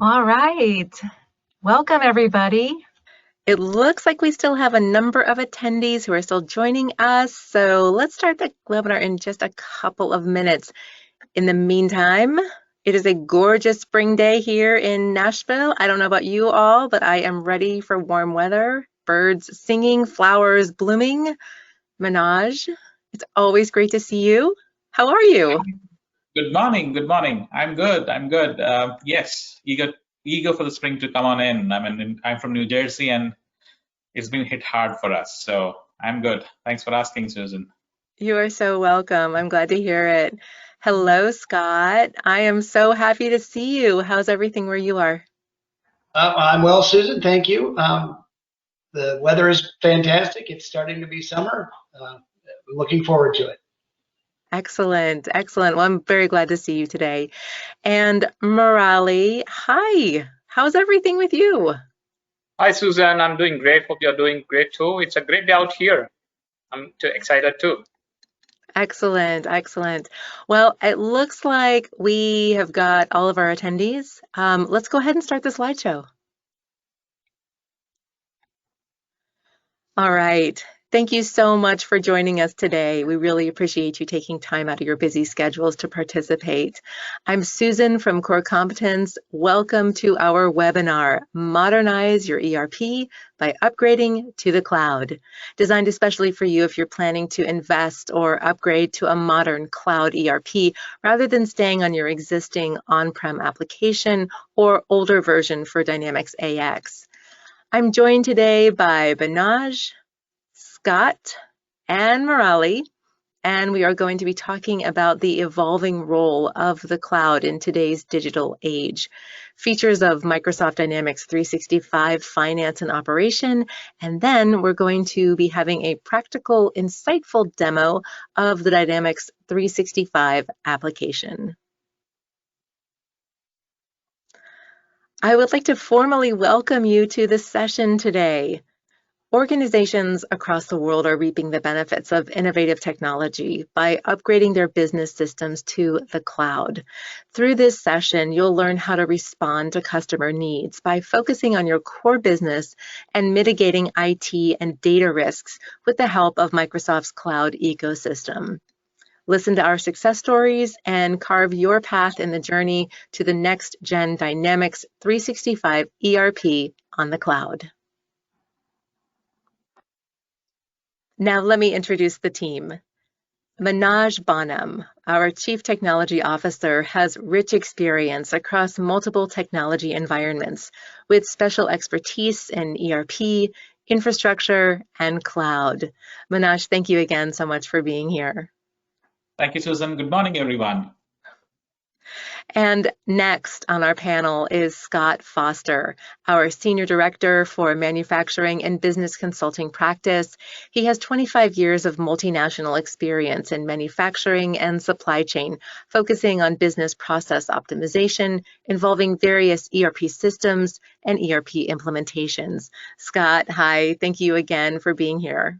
All right. Welcome, everybody. It looks like we still have a number of attendees who are still joining us, so let's start the webinar in just a couple of minutes. In the meantime, it is a gorgeous spring day here in Nashville. I don't know about you all, but I am ready for warm weather, birds singing, flowers blooming. Minaj, it's always great to see you. How are you? Good morning. Good morning. I'm good. I'm good. Yes, eager for the spring to come on in. I'm from New Jersey, and it's been hit hard for us. So I'm good. Thanks for asking, Susan. You are so welcome. I'm glad to hear it. Hello, Scott. I am so happy to see you. How's everything where you are? I'm well, Susan. Thank you. The weather is fantastic. It's starting to be summer. Looking forward to it. Excellent, excellent. Well, I'm very glad to see you today. And Morali, hi. How's everything with you? Hi, Susan. I'm doing great. Hope you're doing great too. It's a great day out here. I'm too excited too. Excellent, excellent. Well, it looks like we have got all of our attendees. Let's go ahead and start the slideshow. All right. Thank you so much for joining us today. We really appreciate you taking time out of your busy schedules to participate. I'm Susan from Korcomptenz. Welcome to our webinar, Modernize Your ERP by Upgrading to the Cloud, designed especially for you if you're planning to invest or upgrade to a modern cloud ERP rather than staying on your existing on-prem application or older version for Dynamics AX. I'm joined today by Banaj, Scott, and Morali, and we are going to be talking about the evolving role of the cloud in today's digital age, features of Microsoft Dynamics 365 Finance and Operation, and then we're going to be having a practical, insightful demo of the Dynamics 365 application. I would like to formally welcome you to this session today. Organizations across the world are reaping the benefits of innovative technology by upgrading their business systems to the cloud. Through this session, you'll learn how to respond to customer needs by focusing on your core business and mitigating IT and data risks with the help of Microsoft's cloud ecosystem. Listen to our success stories and carve your path in the journey to the next gen Dynamics 365 ERP on the cloud. Now let me introduce the team. Manoj Bonham, our Chief Technology Officer, has rich experience across multiple technology environments with special expertise in ERP, infrastructure, and cloud. Manoj, thank you again so much for being here. Thank you, Susan. Good morning, everyone. And next on our panel is Scott Foster, our Senior Director for Manufacturing and Business Consulting Practice. He has 25 years of multinational experience in manufacturing and supply chain, focusing on business process optimization, involving various ERP systems and ERP implementations. Scott, hi, thank you again for being here.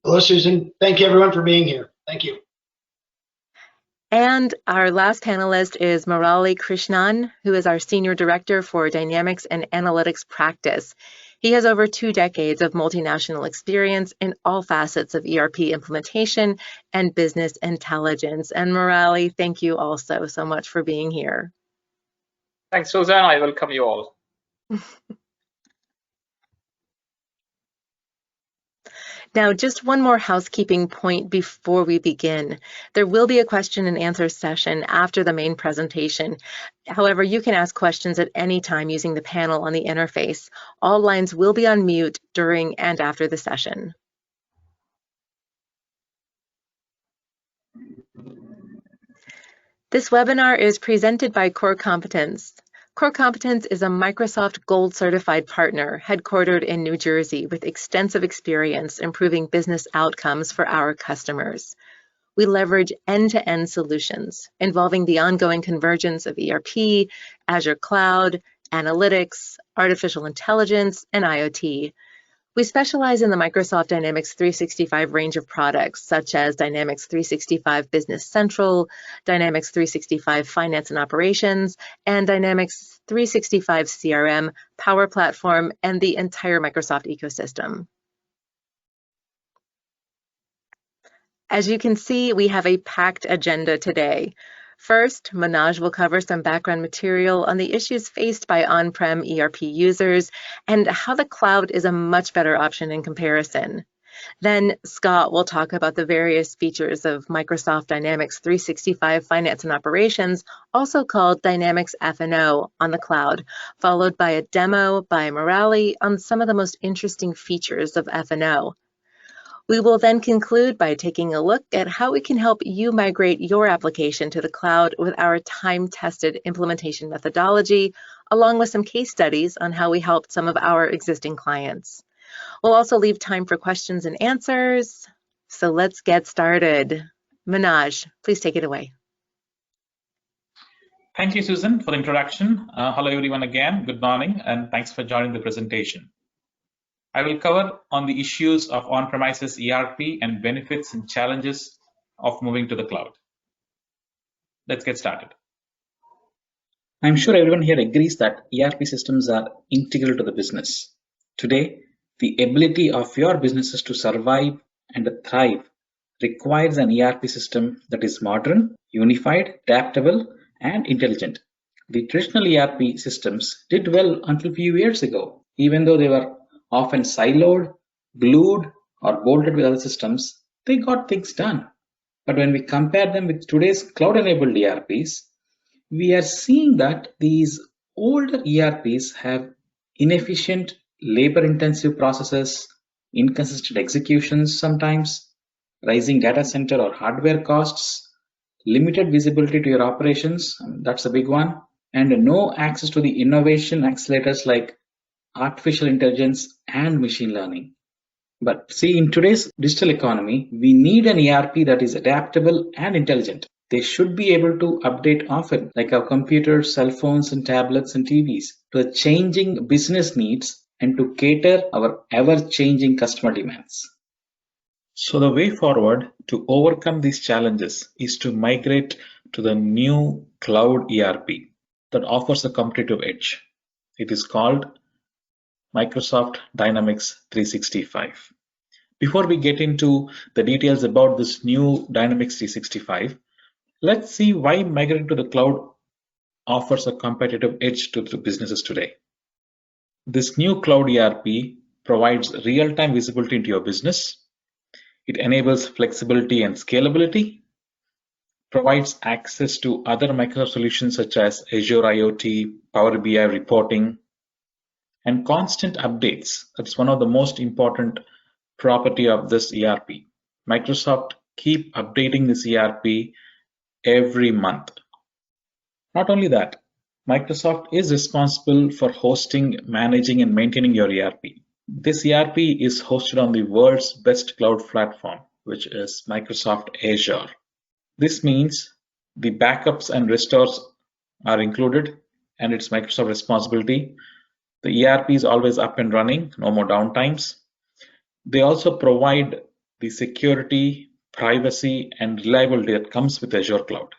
Hello, Susan. Thank you, everyone, for being here. Thank you. And our last panelist is Murali Krishnan, who is our Senior Director for Dynamics and Analytics Practice. He has over 2 decades of multinational experience in all facets of ERP implementation and business intelligence. And Murali, thank you also so much for being here. Thanks, Susan. I welcome you all. Now, just one more housekeeping point before we begin. There will be a question and answer session after the main presentation. However, you can ask questions at any time using the panel on the interface. All lines will be on mute during and after the session. This webinar is presented by Korcomptenz. Korcomptenz is a Microsoft Gold certified partner headquartered in New Jersey with extensive experience improving business outcomes for our customers. We leverage end-to-end solutions involving the ongoing convergence of ERP, Azure Cloud, analytics, artificial intelligence, and IoT. We specialize in the Microsoft Dynamics 365 range of products, such as Dynamics 365 Business Central, Dynamics 365 Finance and Operations, and Dynamics 365 CRM, Power Platform, and the entire Microsoft ecosystem. As you can see, we have a packed agenda today. First, Manoj will cover some background material on the issues faced by on-prem ERP users and how the cloud is a much better option in comparison. Then Scott will talk about the various features of Microsoft Dynamics 365 Finance and Operations, also called Dynamics F&O, on the cloud, followed by a demo by Murali on some of the most interesting features of F&O. We will then conclude by taking a look at how we can help you migrate your application to the cloud with our time-tested implementation methodology, along with some case studies on how we helped some of our existing clients. We'll also leave time for questions and answers. So let's get started. Manoj, please take it away. Thank you, Susan, for the introduction. Hello, everyone again. Good morning, and thanks for joining the presentation. I will cover on the issues of on-premises ERP and benefits and challenges of moving to the cloud. Let's get started. I'm sure everyone here agrees that ERP systems are integral to the business. Today, the ability of your businesses to survive and thrive requires an ERP system that is modern, unified, adaptable, and intelligent. The traditional ERP systems did well until a few years ago, even though they were often siloed, glued, or bolted with other systems, they got things done. But when we compare them with today's cloud-enabled ERPs, we are seeing that these older ERPs have inefficient, labor-intensive processes, inconsistent executions sometimes, rising data center or hardware costs, limited visibility to your operations, that's a big one, and no access to the innovation accelerators like artificial intelligence and machine learning. But see, in today's digital economy, we need an ERP that is adaptable and intelligent. They should be able to update often, like our computers, cell phones, and tablets and TVs, to the changing business needs and to cater our ever-changing customer demands. So the way forward to overcome these challenges is to migrate to the new cloud ERP that offers a competitive edge. It is called Microsoft Dynamics 365. Before we get into the details about this new Dynamics 365, let's see why migrating to the cloud offers a competitive edge to the businesses today. This new cloud ERP provides real-time visibility into your business. It enables flexibility and scalability, provides access to other Microsoft solutions such as Azure IoT, Power BI reporting, and constant updates. That's one of the most important property of this ERP. Microsoft keep updating this ERP every month. Not only that, Microsoft is responsible for hosting, managing, and maintaining your ERP. This ERP is hosted on the world's best cloud platform, which is Microsoft Azure. This means the backups and restores are included, and it's Microsoft responsibility. The ERP is always up and running, no more downtimes. They also provide the security, privacy, and reliability that comes with Azure Cloud.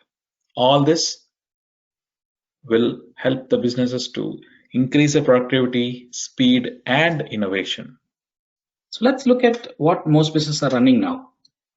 All this will help the businesses to increase their productivity, speed, and innovation. So let's look at what most businesses are running now.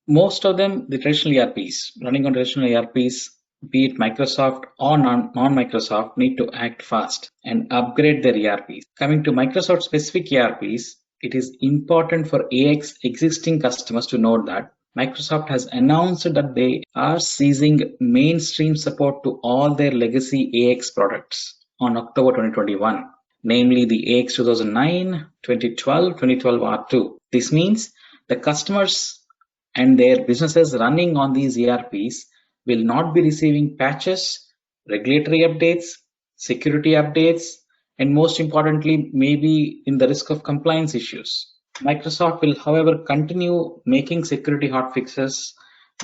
Most of them, the traditional ERPs, running on traditional ERPs, be it Microsoft or non-Microsoft, need to act fast and upgrade their ERPs. Coming to Microsoft specific ERPs, it is important for AX existing customers to note that Microsoft has announced that they are ceasing mainstream support to all their legacy AX products on October 2021, namely the AX 2009, 2012, 2012 R2. This means the customers and their businesses running on these ERPs will not be receiving patches, regulatory updates, security updates, and most importantly, maybe in the risk of compliance issues. Microsoft will, however, continue making security hotfixes,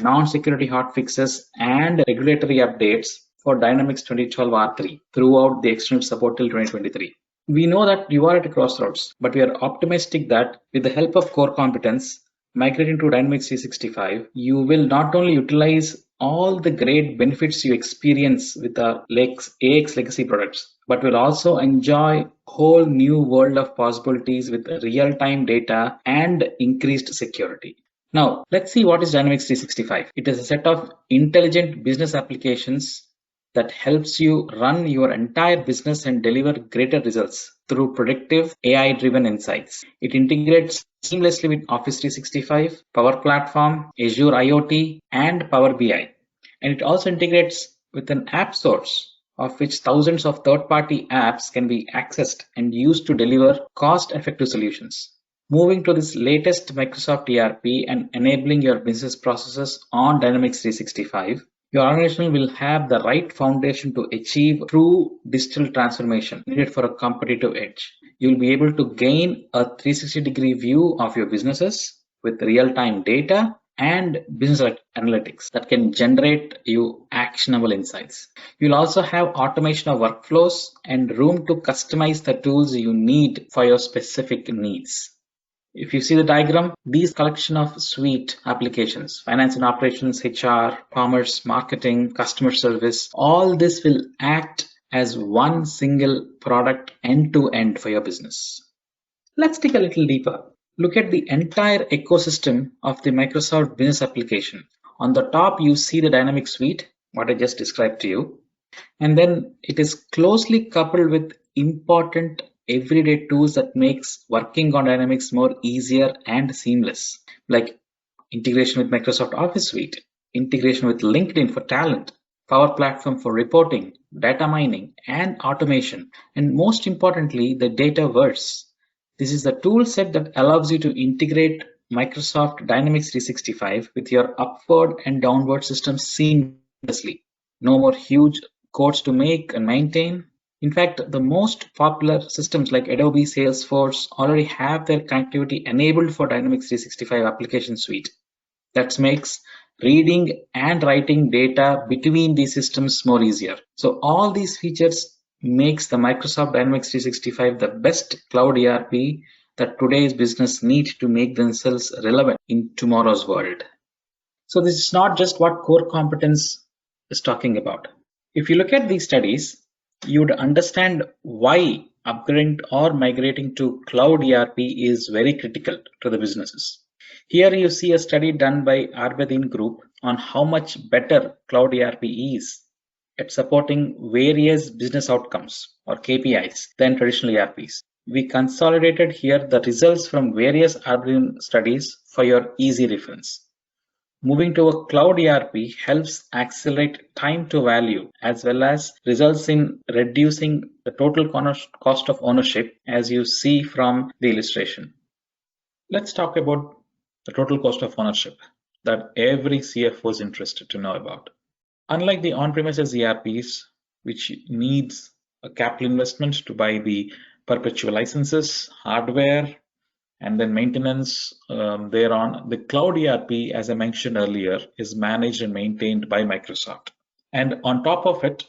non-security hotfixes, and regulatory updates for Dynamics 2012 R3 throughout the extended support till 2023. We know that you are at a crossroads, but we are optimistic that with the help of Korcomptenz, migrating to Dynamics 365, you will not only utilize all the great benefits you experience with our AX legacy products, but will also enjoy a whole new world of possibilities with real-time data and increased security. Now, let's see what is Dynamics 365. It is a set of intelligent business applications that helps you run your entire business and deliver greater results through predictive AI-driven insights. It integrates seamlessly with Office 365, Power Platform, Azure IoT, and Power BI. And it also integrates with an app source of which thousands of third-party apps can be accessed and used to deliver cost-effective solutions. Moving to this latest Microsoft ERP and enabling your business processes on Dynamics 365, your organization will have the right foundation to achieve true digital transformation needed for a competitive edge. You'll be able to gain a 360-degree view of your businesses with real-time data and business analytics that can generate you actionable insights. You'll also have automation of workflows and room to customize the tools you need for your specific needs. If you see the diagram, these collection of suite applications, finance and operations, HR, commerce, marketing, customer service, all this will act as one single product end to end for your business. Let's dig a little deeper. Look at the entire ecosystem of the Microsoft Business application. On the top, you see the Dynamics Suite, what I just described to you. And then it is closely coupled with important everyday tools that makes working on Dynamics more easier and seamless, like integration with Microsoft Office Suite, integration with LinkedIn for talent, Power Platform for reporting, data mining, and automation, and most importantly, the Dataverse. This is the tool set that allows you to integrate Microsoft Dynamics 365 with your upward and downward systems seamlessly. No more huge codes to make and maintain. In fact, the most popular systems like Adobe Salesforce already have their connectivity enabled for Dynamics 365 application suite. That makes reading and writing data between these systems more easier. So all these features makes the Microsoft Dynamics 365 the best cloud ERP that today's business need to make themselves relevant in tomorrow's world. So this is not just what Korcomptenz is talking about. If you look at these studies, you would understand why upgrading or migrating to cloud ERP is very critical to the businesses. Here you see a study done by Arbedin Group on how much better cloud ERP is at supporting various business outcomes or KPIs than traditional ERPs. We consolidated here the results from various Arbedin studies for your easy reference. Moving to a cloud ERP helps accelerate time to value as well as results in reducing the total cost of ownership, as you see from the illustration. Let's talk about the total cost of ownership that every CFO is interested to know about. Unlike the on-premises ERPs, which needs a capital investment to buy the perpetual licenses, hardware, and then maintenance thereon, the cloud ERP, as I mentioned earlier, is managed and maintained by Microsoft. And on top of it,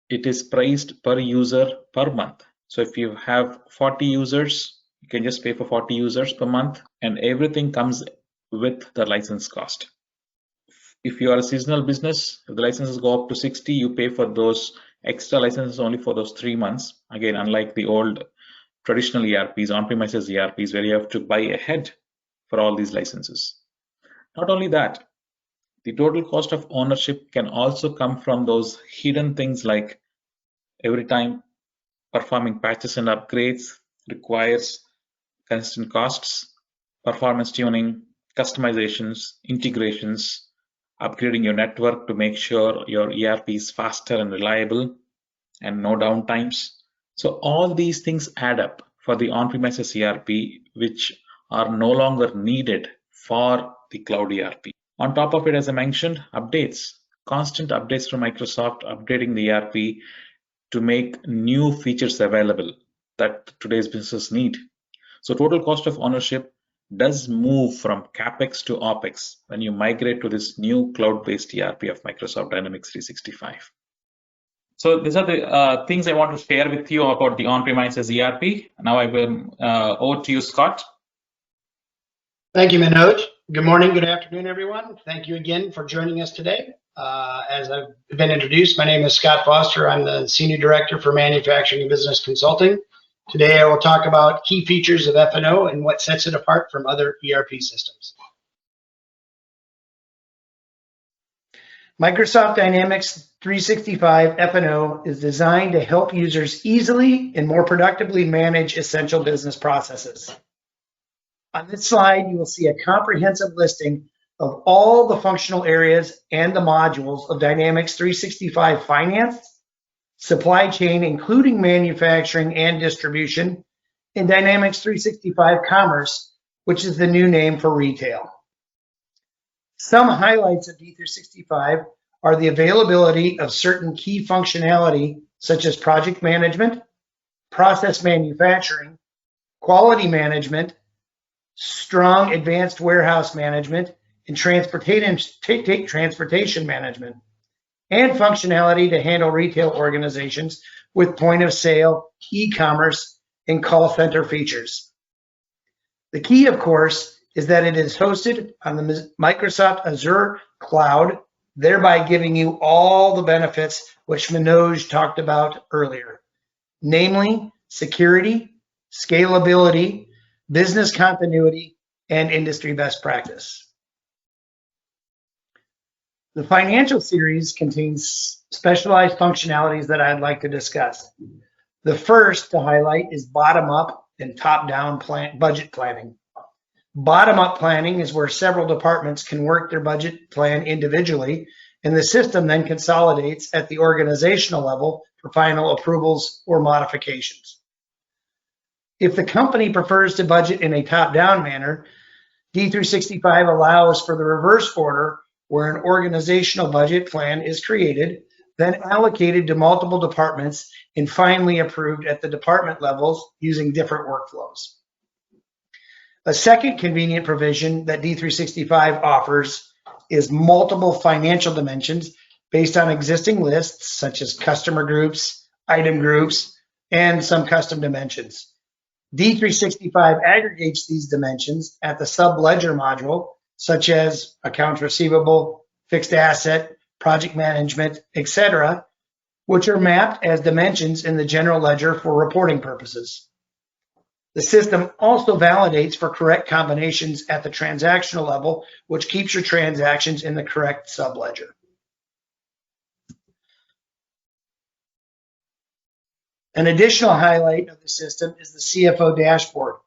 it is priced per user per month. So if you have 40 users, you can just pay for 40 users per month, and everything comes with the license cost. If you are a seasonal business, if the licenses go up to 60, you pay for those extra licenses only for those 3 months. Again, unlike the old traditional ERPs, on-premises ERPs, where you have to buy ahead for all these licenses. Not only that, the total cost of ownership can also come from those hidden things like every time performing patches and upgrades requires constant costs, performance tuning, customizations, integrations, upgrading your network to make sure your ERP is faster and reliable and no downtimes. So all these things add up for the on-premises ERP, which are no longer needed for the cloud ERP. On top of it, as I mentioned, updates, constant updates from Microsoft, updating the ERP to make new features available that today's businesses need. So total cost of ownership does move from CapEx to OpEx when you migrate to this new cloud-based ERP of Microsoft Dynamics 365. So these are the things I want to share with you about the on-premises ERP. Now I will over to you, Scott. Thank you, Manoj. Good morning, good afternoon, everyone. Thank you again for joining us today. As I've been introduced, my name is Scott Foster. I'm the Senior Director for Manufacturing and Business Consulting. Today I will talk about key features of F&O and what sets it apart from other ERP systems. Microsoft Dynamics 365 F&O is designed to help users easily and more productively manage essential business processes. On this slide, you will see a comprehensive listing of all the functional areas and the modules of Dynamics 365 Finance, Supply Chain, including manufacturing and distribution, and Dynamics 365 Commerce, which is the new name for retail. Some highlights of D365 are the availability of certain key functionality, such as project management, process manufacturing, quality management, strong advanced warehouse management, and transportation management, and functionality to handle retail organizations with point of sale, e-commerce, and call center features. The key, of course, is that it is hosted on the Microsoft Azure cloud, thereby giving you all the benefits which Manoj talked about earlier, namely security, scalability, business continuity, and industry best practice. The financial series contains specialized functionalities that I'd like to discuss. The first to highlight is bottom-up and top-down budget planning. Bottom-up planning is where several departments can work their budget plan individually, and the system then consolidates at the organizational level for final approvals or modifications. If the company prefers to budget in a top-down manner, D365 allows for the reverse order, where an organizational budget plan is created, then allocated to multiple departments, and finally approved at the department levels using different workflows. A second convenient provision that D365 offers is multiple financial dimensions based on existing lists, such as customer groups, item groups, and some custom dimensions. D365 aggregates these dimensions at the sub-ledger module, such as accounts receivable, fixed asset, project management, etc., which are mapped as dimensions in the general ledger for reporting purposes. The system also validates for correct combinations at the transactional level, which keeps your transactions in the correct subledger. An additional highlight of the system is the CFO dashboard,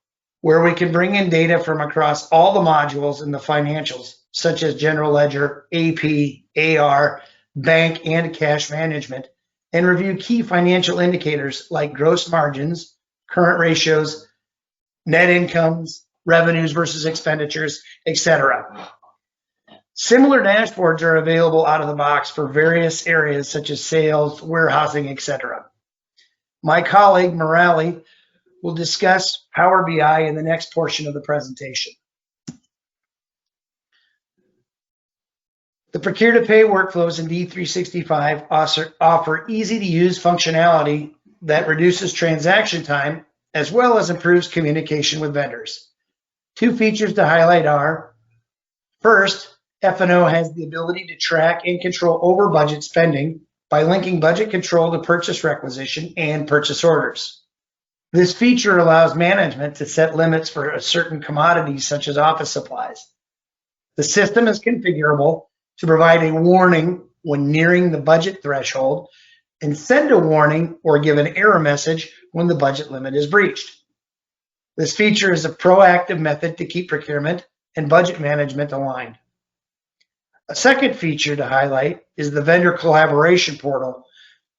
where we can bring in data from across all the modules in the financials, such as general ledger, AP, AR, bank, and cash management, and review key financial indicators like gross margins, current ratios, net incomes, revenues versus expenditures, etc. Similar dashboards are available out of the box for various areas such as sales, warehousing, etc. My colleague, Murali, will discuss Power BI in the next portion of the presentation. The procure-to-pay workflows in D365 offer easy-to-use functionality that reduces transaction time as well as improves communication with vendors. Two features to highlight are, first, F&O has the ability to track and control over budget spending by linking budget control to purchase requisition and purchase orders. This feature allows management to set limits for certain commodities such as office supplies. The system is configurable to provide a warning when nearing the budget threshold and send a warning or give an error message when the budget limit is breached. This feature is a proactive method to keep procurement and budget management aligned. A second feature to highlight is the vendor collaboration portal,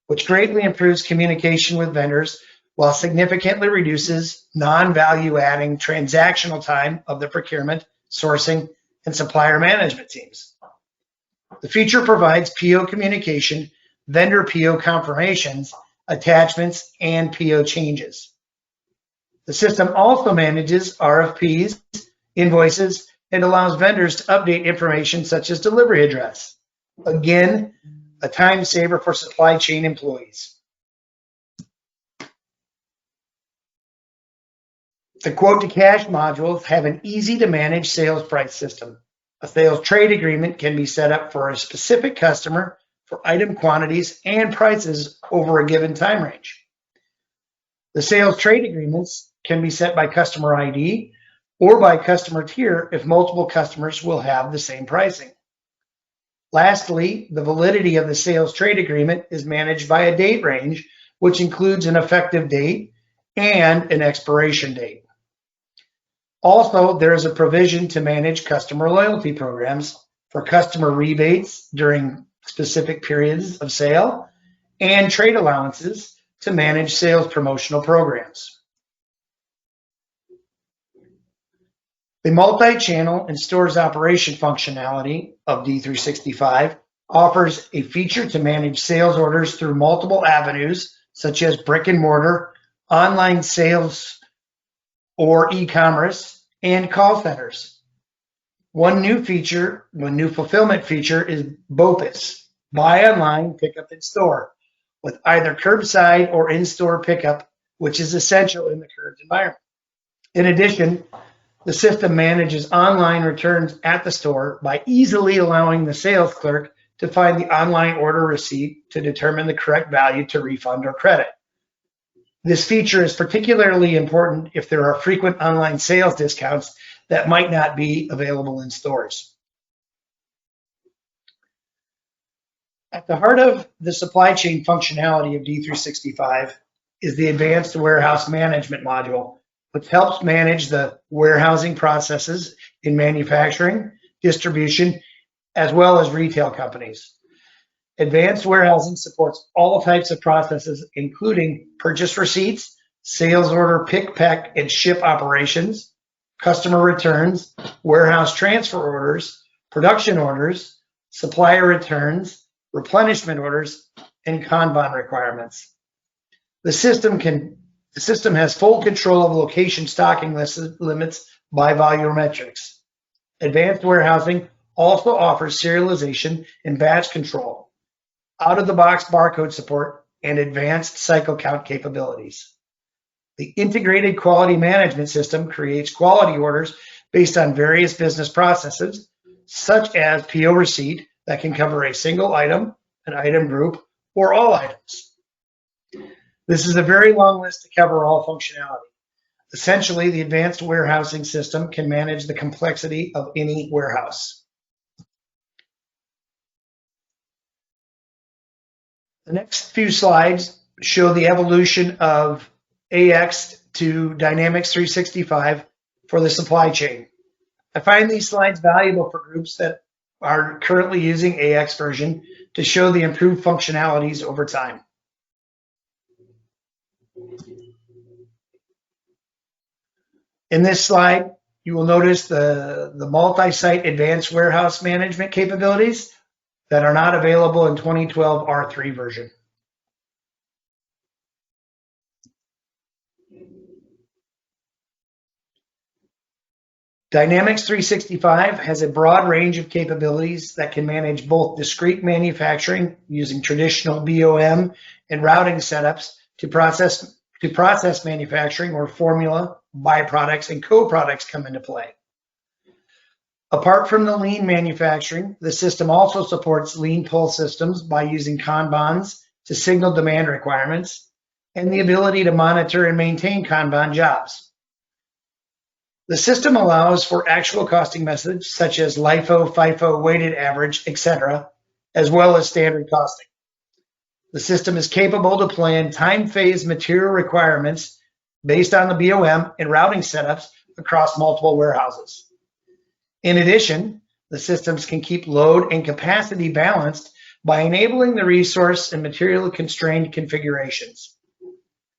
which greatly improves communication with vendors while significantly reduces non-value adding transactional time of the procurement, sourcing, and supplier management teams. The feature provides PO communication, vendor PO confirmations, attachments, and PO changes. The system also manages RFPs, invoices, and allows vendors to update information such as delivery address. Again, a time saver for supply chain employees. The quote to cash modules have an easy to manage sales price system. A sales trade agreement can be set up for a specific customer for item quantities and prices over a given time range. The sales trade agreements can be set by customer ID or by customer tier if multiple customers will have the same pricing. Lastly, the validity of the sales trade agreement is managed by a date range, which includes an effective date and an expiration date. Also, there is a provision to manage customer loyalty programs for customer rebates during specific periods of sale and trade allowances to manage sales promotional programs. The multi-channel and stores operation functionality of D365 offers a feature to manage sales orders through multiple avenues, such as brick and mortar, online sales, or e-commerce, and call centers. One new fulfillment feature is BOPIS, buy online, pick up in store, with either curbside or in-store pickup, which is essential in the current environment. In addition, the system manages online returns at the store by easily allowing the sales clerk to find the online order receipt to determine the correct value to refund or credit. This feature is particularly important if there are frequent online sales discounts that might not be available in stores. At the heart of the supply chain functionality of D365 is the Advanced Warehouse Management module, which helps manage the warehousing processes in manufacturing, distribution, as well as retail companies. Advanced warehousing supports all types of processes, including purchase receipts, sales order pick, pack, and ship operations, customer returns, warehouse transfer orders, production orders, supplier returns, replenishment orders, and Kanban requirements. The system has full control of location stocking limits by volumetrics. Advanced warehousing also offers serialization and batch control, out-of-the-box barcode support, and advanced cycle count capabilities. The integrated quality management system creates quality orders based on various business processes, such as PO receipt that can cover a single item, an item group, or all items. This is a very long list to cover all functionality. Essentially, the advanced warehousing system can manage the complexity of any warehouse. The next few slides show the evolution of AX to Dynamics 365 for the supply chain. I find these slides valuable for groups that are currently using AX version to show the improved functionalities over time. In this slide, you will notice the multi-site advanced warehouse management capabilities that are not available in 2012 R3 version. Dynamics 365 has a broad range of capabilities that can manage both discrete manufacturing using traditional BOM and routing setups to process manufacturing where formula, byproducts, and co-products come into play. Apart from the lean manufacturing, the system also supports lean pull systems by using Kanbans to signal demand requirements and the ability to monitor and maintain Kanban jobs. The system allows for actual costing methods such as LIFO, FIFO, weighted average, etc., as well as standard costing. The system is capable to plan time phase material requirements based on the BOM and routing setups across multiple warehouses. In addition, the systems can keep load and capacity balanced by enabling the resource and material constrained configurations.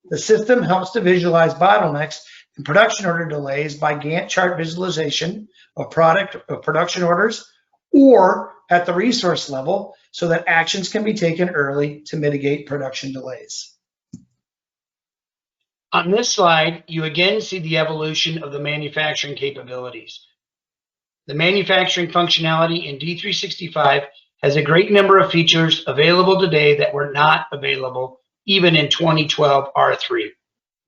The system helps to visualize bottlenecks and production order delays by Gantt chart visualization of production orders or at the resource level so that actions can be taken early to mitigate production delays. On this slide, you again see the evolution of the manufacturing capabilities. The manufacturing functionality in D365 has a great number of features available today that were not available even in 2012 R3.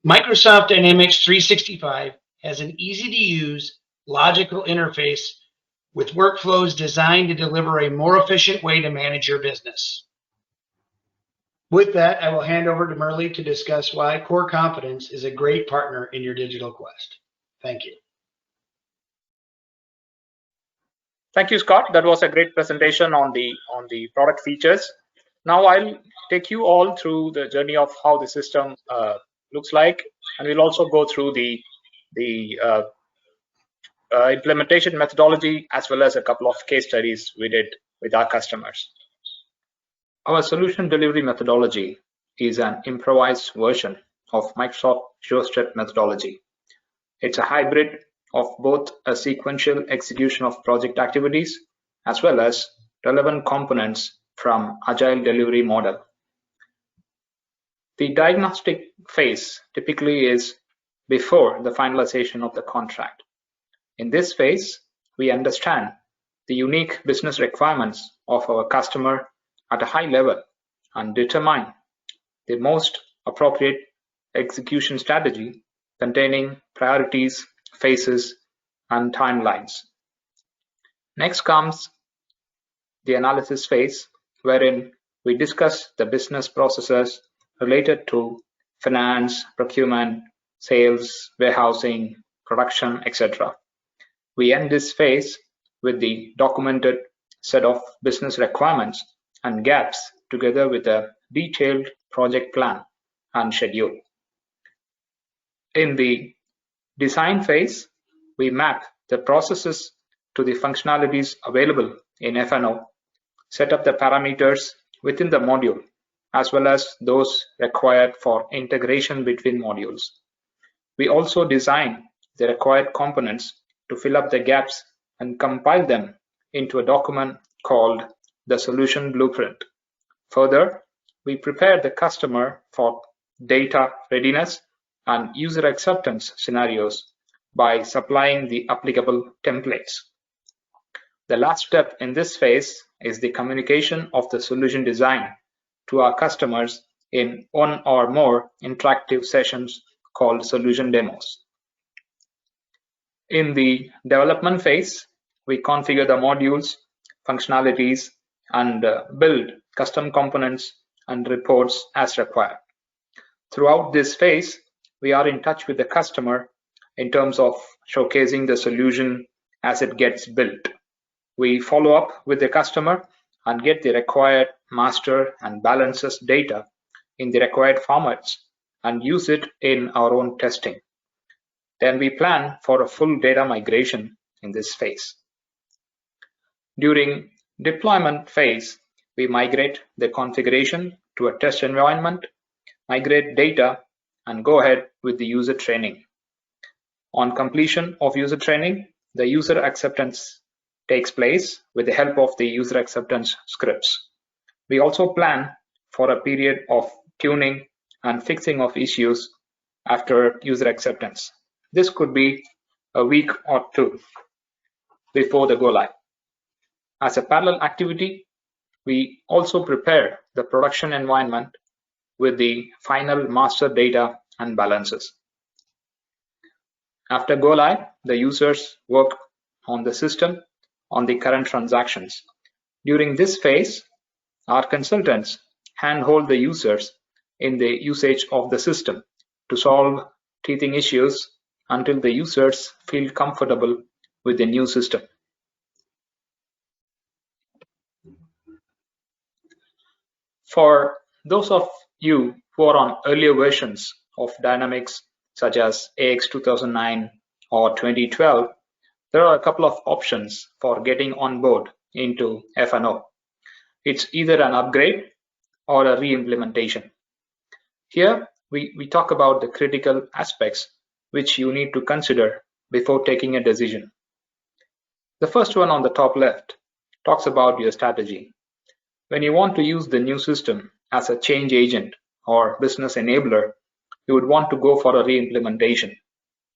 Microsoft Dynamics 365 has an easy-to-use, logical interface with workflows designed to deliver a more efficient way to manage your business. With that, I will hand over to Murli to discuss why Korcomptenz is a great partner in your digital quest. Thank you. Thank you, Scott. That was a great presentation on the product features. Now I'll take you all through the journey of how the system looks like, and we'll also go through the implementation methodology as well as a couple of case studies we did with our customers. Our solution delivery methodology is an improvised version of Microsoft Azure methodology. It's a hybrid of both a sequential execution of project activities as well as relevant components from Agile delivery model. The diagnostic phase typically is before the finalization of the contract. In this phase, we understand the unique business requirements of our customer at a high level and determine the most appropriate execution strategy containing priorities, phases, and timelines. Next comes the analysis phase, wherein we discuss the business processes related to finance, procurement, sales, warehousing, production, etc. We end this phase with the documented set of business requirements and gaps together with a detailed project plan and schedule. In the design phase, we map the processes to the functionalities available in FNO, set up the parameters within the module, as well as those required for integration between modules. We also design the required components to fill up the gaps and compile them into a document called the solution blueprint. Further, we prepare the customer for data readiness and user acceptance scenarios by supplying the applicable templates. The last step in this phase is the communication of the solution design to our customers in one or more interactive sessions called solution demos. In the development phase, we configure the modules, functionalities, and build custom components and reports as required. Throughout this phase, we are in touch with the customer in terms of showcasing the solution as it gets built. We follow up with the customer and get the required master and balances data in the required formats and use it in our own testing. Then we plan for a full data migration in this phase. During deployment phase, we migrate the configuration to a test environment, migrate data, and go ahead with the user training. On completion of user training, the user acceptance takes place with the help of the user acceptance scripts. We also plan for a period of tuning and fixing of issues after user acceptance. This could be a week or two before the go live. As a parallel activity, we also prepare the production environment with the final master data and balances. After go live, the users work on the system on the current transactions. During this phase, our consultants handhold the users in the usage of the system to solve teething issues until the users feel comfortable with the new system. For those of you who are on earlier versions of Dynamics, such as AX 2009 or 2012, there are a couple of options for getting on board into FNO. It's either an upgrade or a re-implementation. Here, we talk about the critical aspects which you need to consider before taking a decision. The first one on the top left talks about your strategy. When you want to use the new system as a change agent or business enabler, you would want to go for a re-implementation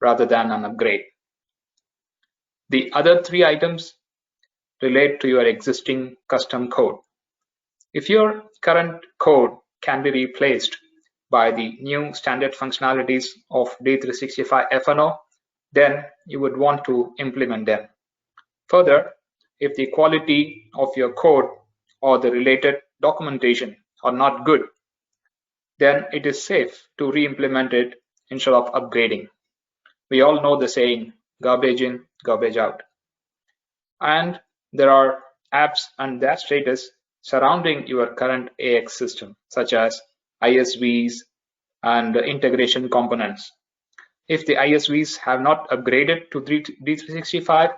rather than an upgrade. The other three items relate to your existing custom code. If your current code can be replaced by the new standard functionalities of D365 F&O, then you would want to implement them. Further, if the quality of your code or the related documentation are not good, then it is safe to re-implement it instead of upgrading. We all know the saying, garbage in, garbage out. And there are apps and their status surrounding your current AX system, such as ISVs and integration components. If the ISVs have not upgraded to D365,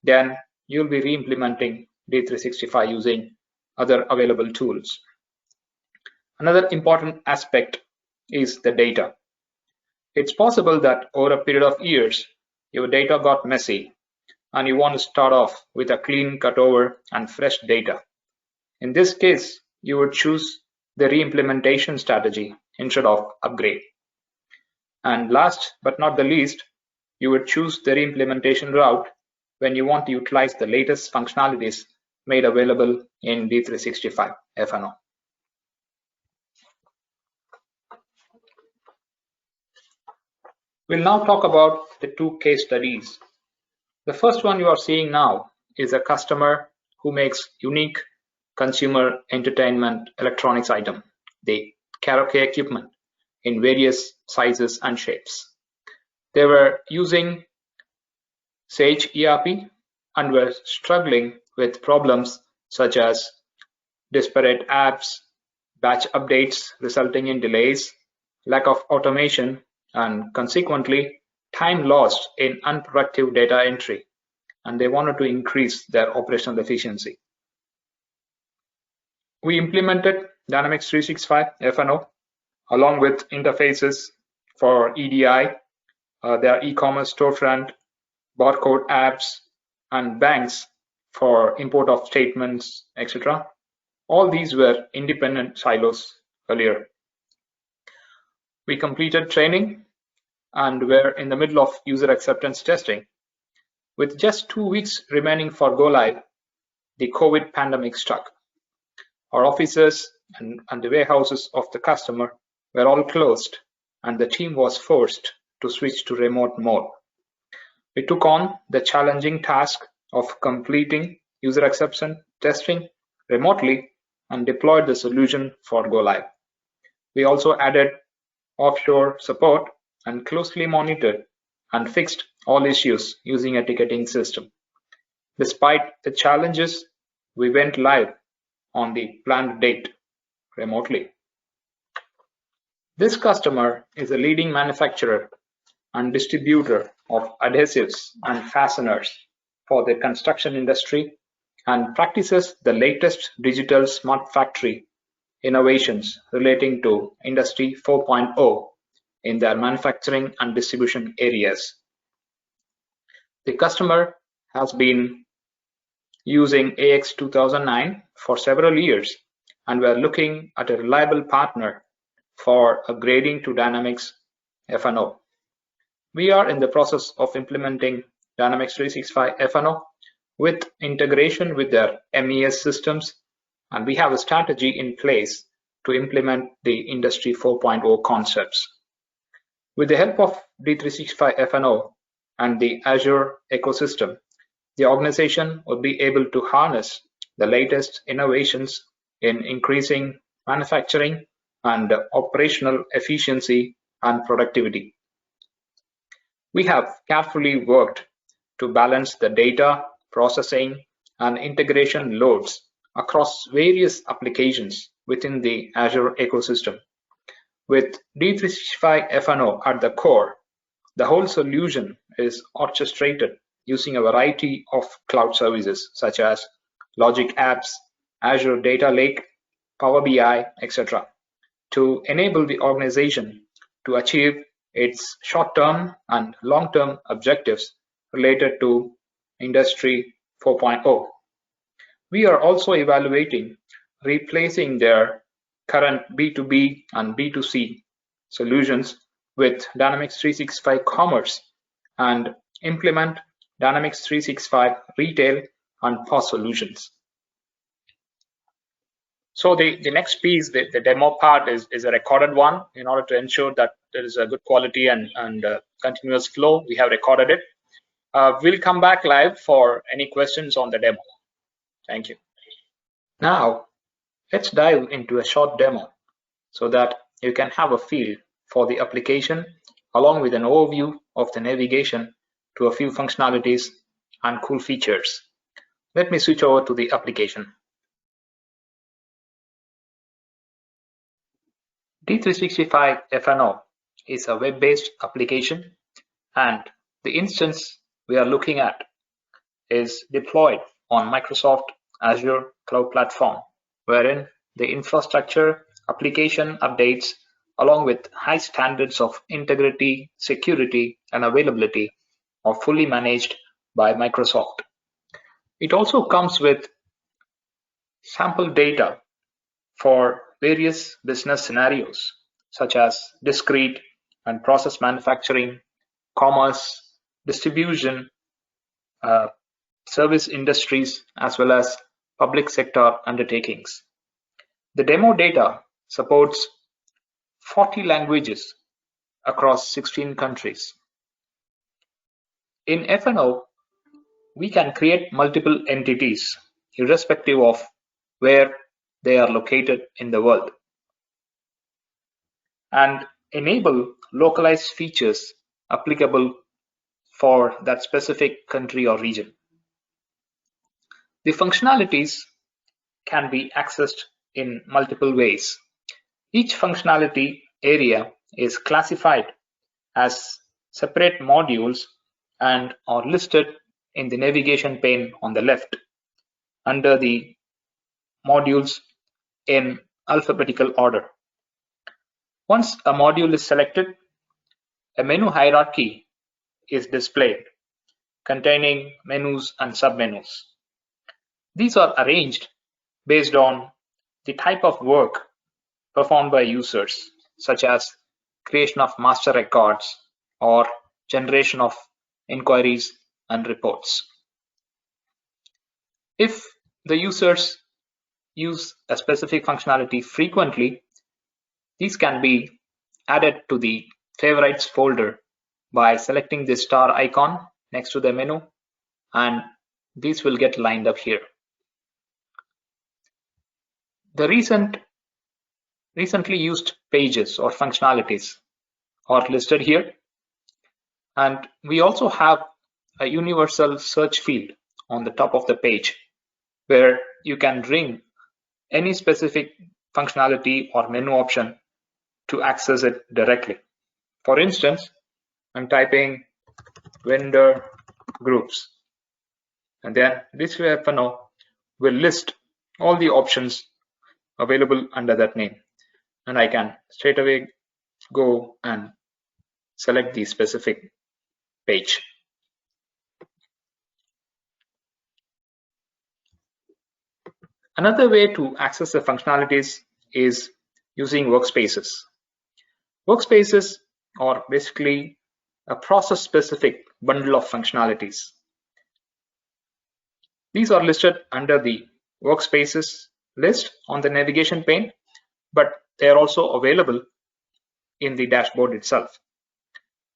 then you'll be re-implementing D365 using other available tools. Another important aspect is the data. It's possible that over a period of years, your data got messy and you want to start off with a clean cutover and fresh data. In this case, you would choose the re-implementation strategy instead of upgrade. And last but not the least, you would choose the re-implementation route when you want to utilize the latest functionalities made available in D365 F&O. We'll now talk about the two case studies. The first one you are seeing now is a customer who makes unique consumer entertainment electronics item, the karaoke equipment, in various sizes and shapes. They were using Sage ERP and were struggling with problems such as disparate apps, batch updates resulting in delays, lack of automation, and consequently time lost in unproductive data entry, and they wanted to increase their operational efficiency. We implemented Dynamics 365 F&O along with interfaces for EDI, their e-commerce storefront, barcode apps, and banks for import of statements, etc. All these were independent silos earlier. We completed training and were in the middle of user acceptance testing. With just 2 weeks remaining for go live, the COVID pandemic struck. Our offices and the warehouses of the customer were all closed, and the team was forced to switch to remote mode. We took on the challenging task of completing user acceptance testing remotely and deployed the solution for go live. We also added offshore support and closely monitored and fixed all issues using a ticketing system. Despite the challenges, we went live on the planned date remotely. This customer is a leading manufacturer and distributor of adhesives and fasteners for the construction industry and practices the latest digital smart factory innovations relating to Industry 4.0 in their manufacturing and distribution areas. The customer has been using AX 2009 for several years, and we're looking at a reliable partner for upgrading to Dynamics F&O. We are in the process of implementing Dynamics 365 F&O with integration with their MES systems, and we have a strategy in place to implement the Industry 4.0 concepts. With the help of D365 F&O and the Azure ecosystem, the organization will be able to harness the latest innovations in increasing manufacturing and operational efficiency and productivity. We have carefully worked to balance the data processing and integration loads across various applications within the Azure ecosystem. With D365 F&O at the core, the whole solution is orchestrated using a variety of cloud services such as Logic Apps, Azure Data Lake, Power BI, etc. to enable the organization to achieve its short-term and long-term objectives related to Industry 4.0. We are also evaluating replacing their current B2B and B2C solutions with Dynamics 365 Commerce and implement Dynamics 365 Retail and POS solutions. So the next piece, the demo part, is a recorded one. In order to ensure that there is a good quality and continuous flow, we have recorded it. We'll come back live for any questions on the demo. Thank you. Now, let's dive into a short demo so that you can have a feel for the application along with an overview of the navigation to a few functionalities and cool features. Let me switch over to the application. D365 F&O is a web-based application, and the instance we are looking at is deployed on Microsoft Azure Cloud Platform, wherein the infrastructure application updates along with high standards of integrity, security, and availability are fully managed by Microsoft. It also comes with sample data for various business scenarios, such as discrete and process manufacturing, commerce, distribution, service industries, as well as public sector undertakings. The demo data supports 40 languages across 16 countries. In F&O, we can create multiple entities irrespective of where they are located in the world, and enable localized features applicable for that specific country or region. The functionalities can be accessed in multiple ways. Each functionality area is classified as separate modules and are listed in the navigation pane on the left under the modules in alphabetical order. Once a module is selected, a menu hierarchy is displayed containing menus and submenus. These are arranged based on the type of work performed by users, such as creation of master records or generation of inquiries and reports. If the users use a specific functionality frequently, these can be added to the favorites folder by selecting the star icon next to the menu, and these will get lined up here. The recently used pages or functionalities are listed here, and we also have a universal search field on the top of the page where you can ring any specific functionality or menu option to access it directly. For instance, I'm typing vendor groups, and then this F&O will list all the options available under that name, and I can straight away go and select the specific page. Another way to access the functionalities is using workspaces. Workspaces are basically a process-specific bundle of functionalities. These are listed under the workspaces list on the navigation pane, but they are also available in the dashboard itself.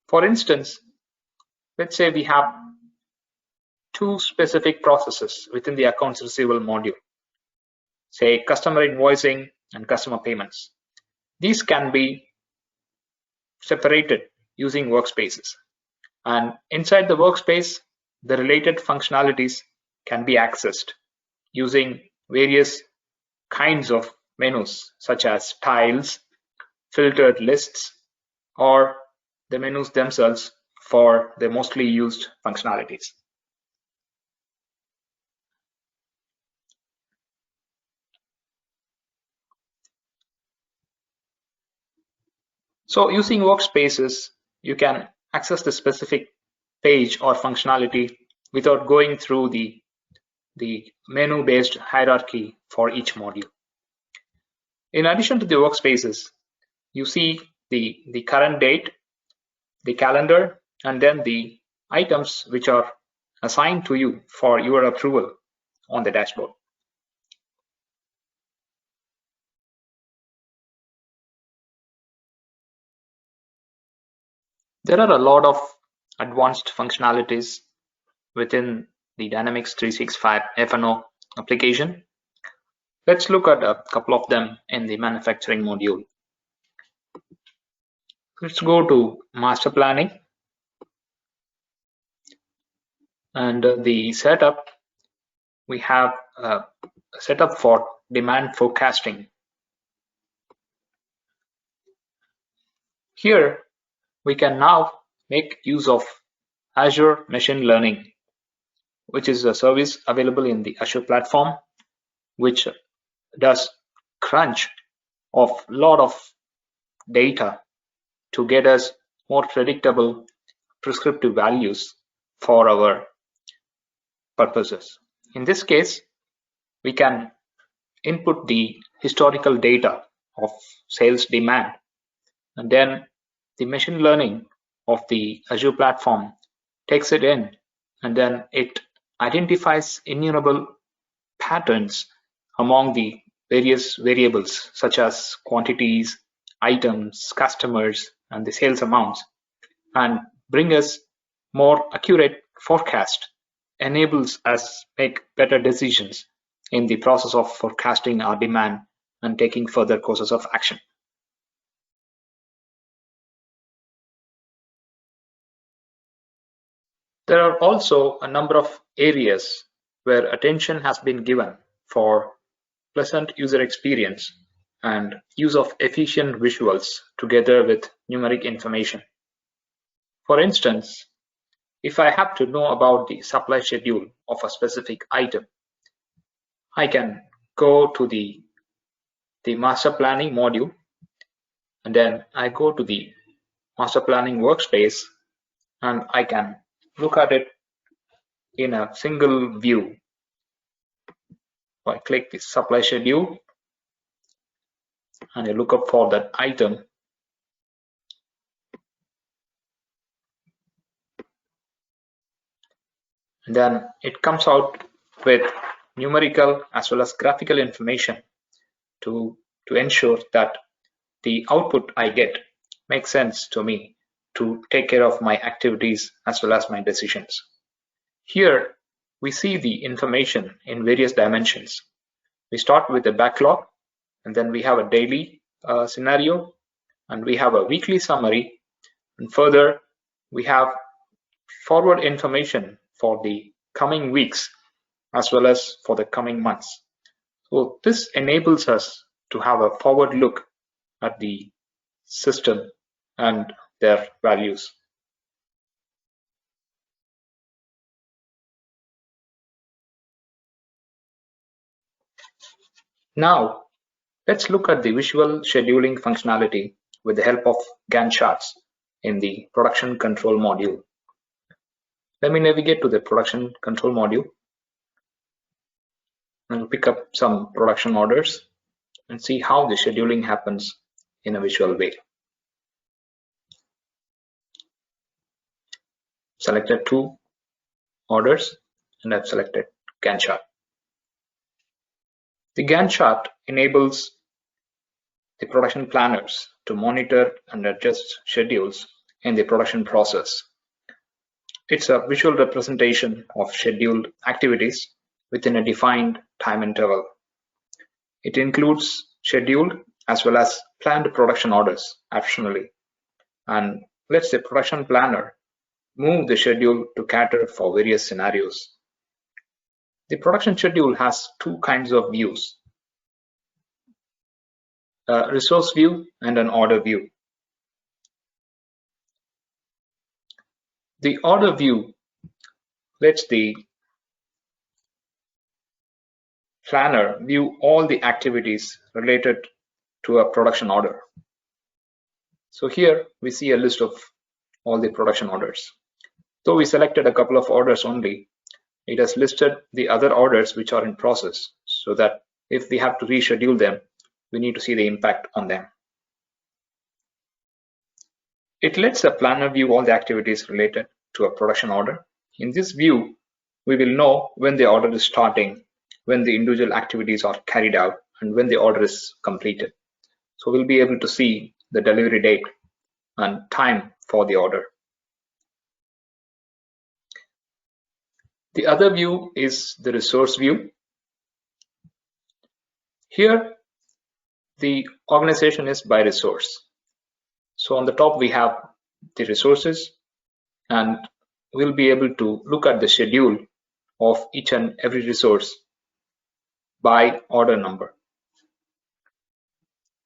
For instance, let's say we have two specific processes within the accounts receivable module, say customer invoicing and customer payments. These can be separated using workspaces, and inside the workspace, the related functionalities can be accessed using various kinds of menus, such as tiles, filtered lists, or the menus themselves for the mostly used functionalities. So using workspaces, you can access the specific page or functionality without going through the menu-based hierarchy for each module. In addition to the workspaces, you see the current date, the calendar, and then the items which are assigned to you for your approval on the dashboard. There are a lot of advanced functionalities within the Dynamics 365 F&O application. Let's look at a couple of them in the manufacturing module. Let's go to master planning, and the setup, we have a setup for demand forecasting. Here we can now make use of Azure Machine Learning, which is a service available in the Azure platform, which does crunch of a lot of data to get us more predictable prescriptive values for our purposes. In this case, we can input the historical data of sales demand, and then the machine learning of the Azure platform takes it in, and then it identifies innumerable patterns among the various variables such as quantities, items, customers, and the sales amounts, and bring us more accurate forecast, enables us make better decisions in the process of forecasting our demand and taking further courses of action. There are also a number of areas where attention has been given for pleasant user experience and use of efficient visuals together with numeric information. For instance, if I have to know about the supply schedule of a specific item, I can go to the master planning module, and then I go to the master planning workspace, and I can look at it in a single view. I click the supply schedule and I look up for that item. And then it comes out with numerical as well as graphical information to ensure that the output I get makes sense to me to take care of my activities as well as my decisions. Here we see the information in various dimensions. We start with the backlog, and then we have a daily scenario, and we have a weekly summary, and further we have forward information for the coming weeks as well as for the coming months. So this enables us to have a forward look at the system and their values. Now, let's look at the visual scheduling functionality with the help of Gantt charts in the production control module. Let me navigate to the production control module and pick up some production orders and see how the scheduling happens in a visual way. Selected 2 orders and I've selected Gantt chart. The Gantt chart enables the production planners to monitor and adjust schedules in the production process. It's a visual representation of scheduled activities within a defined time interval. It includes scheduled as well as planned production orders optionally, and lets the production planner move the schedule to cater for various scenarios. The production schedule has 2 kinds of views: a resource view and an order view. The order view lets the planner view all the activities related to a production order. So here we see a list of all the production orders. Though we selected a couple of orders only, it has listed the other orders which are in process, so that if we have to reschedule them, we need to see the impact on them. It lets the planner view all the activities related to a production order. In this view, we will know when the order is starting when the individual activities are carried out and when the order is completed. So we'll be able to see the delivery date and time for the order. The other view is the resource view. Here, the organization is by resource. So on the top, we have the resources, and we'll be able to look at the schedule of each and every resource by order number.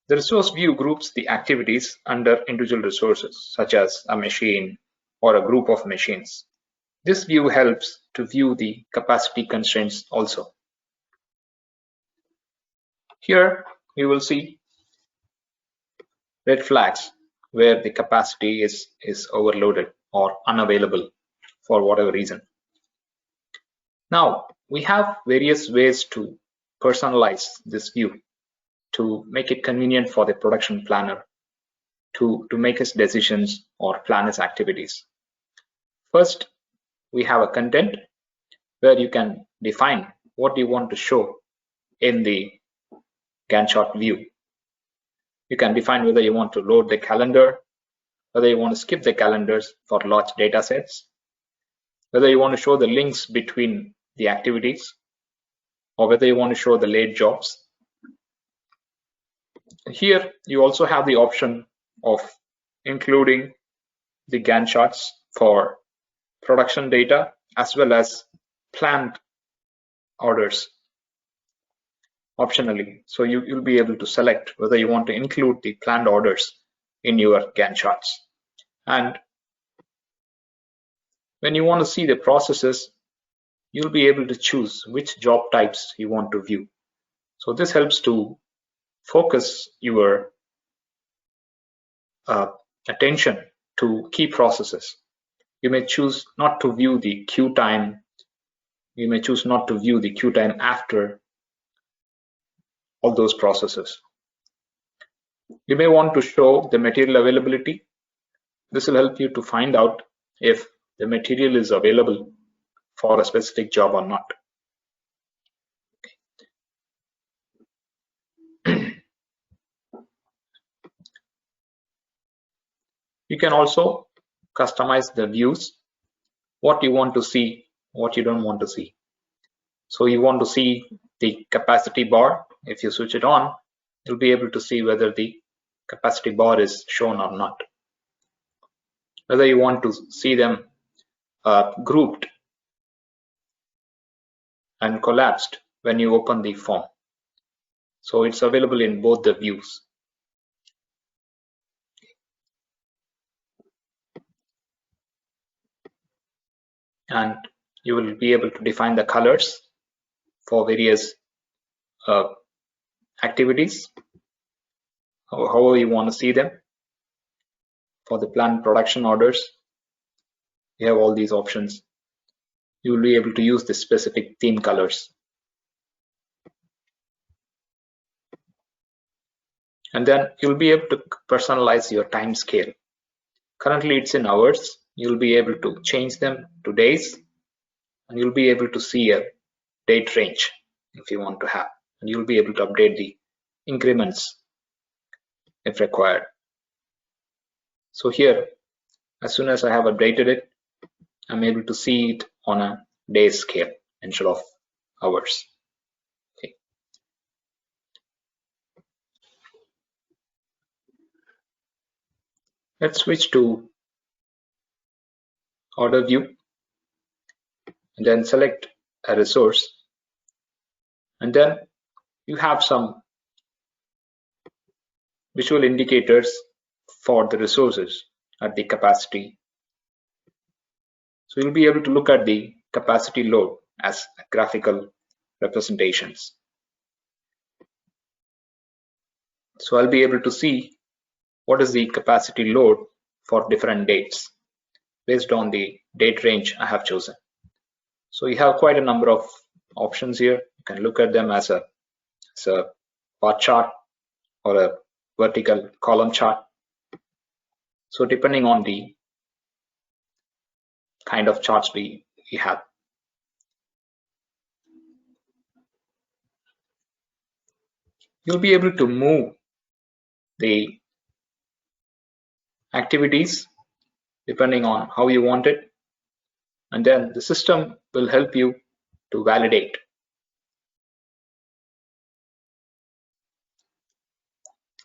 The resource view groups the activities under individual resources, such as a machine or a group of machines. This view helps to view the capacity constraints also. Here, you will see red flags where the capacity is overloaded or unavailable for whatever reason. Now, we have various ways to personalize this view to make it convenient for the production planner to make his decisions or plan his activities. First, we have a content where you can define what you want to show in the Gantt chart view. You can define whether you want to load the calendar, whether you want to skip the calendars for large data sets, whether you want to show the links between the activities, or whether you want to show the late jobs. Here, you also have the option of including the Gantt charts for production data as well as planned orders optionally. So you'll be able to select whether you want to include the planned orders in your Gantt charts. And when you want to see the processes, you'll be able to choose which job types you want to view. So this helps to focus your attention to key processes. You may choose not to view the queue time. You may choose not to view the queue time after all those processes. You may want to show the material availability. This will help you to find out if the material is available for a specific job or not. You can also customize the views, what you want to see, what you don't want to see. So you want to see the capacity bar. If you switch it on, you'll be able to see whether the capacity bar is shown or not. Whether you want to see them grouped and collapsed when you open the form. So it's available in both the views. And you will be able to define the colors for various activities, however you want to see them. For the planned production orders, you have all these options. You will be able to use the specific theme colors. And then you'll be able to personalize your time scale. Currently it's in hours. You'll be able to change them to days, and you'll be able to see a date range if you want to have, and you'll be able to update the increments if required. So here, as soon as I have updated it, I'm able to see it on a day scale instead of hours. Okay. Let's switch to order view and then select a resource, and then you have some visual indicators for the resources at the capacity. So you'll be able to look at the capacity load as graphical representations. So I'll be able to see what is the capacity load for different dates based on the date range I have chosen. So you have quite a number of options here. You can look at them as a bar chart or a vertical column chart. So depending on the kind of charts we have. you'll be able to move the activities depending on how you want it, and then the system will help you to validate.